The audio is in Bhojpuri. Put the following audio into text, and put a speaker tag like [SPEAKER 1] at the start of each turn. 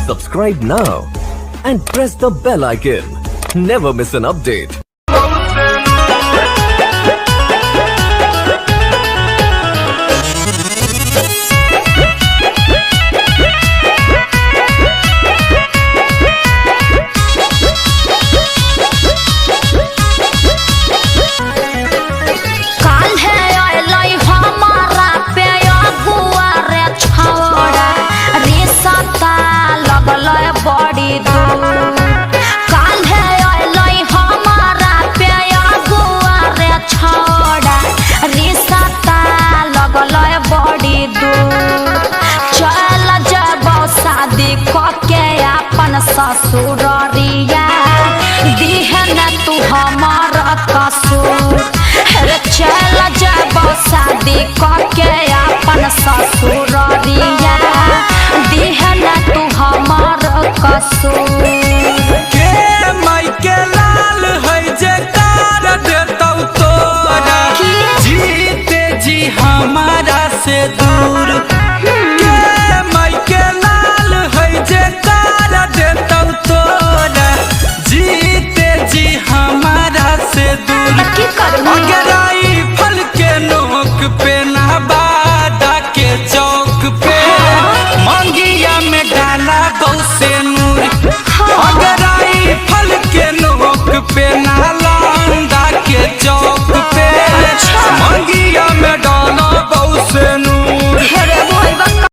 [SPEAKER 1] Subscribe now and press the bell icon. Never miss an update.
[SPEAKER 2] बड़ी दूर काल है अलै हमारा पे अगुआ रे छोड़ा रिश्ता लगल बड़ी दूर चल जब शादी के अपन ससुरिया दिहन तू हमार कसूर चल जब शादी के अपन ससुरिया दिहन तू हमार कसूर
[SPEAKER 3] के माई के लाल है जे कार देतौ तोरा जीते जी हमारा से दूर के माई के लाल है जे कार देतौ तोरा जीते जी हमारा से दूर
[SPEAKER 2] की करबो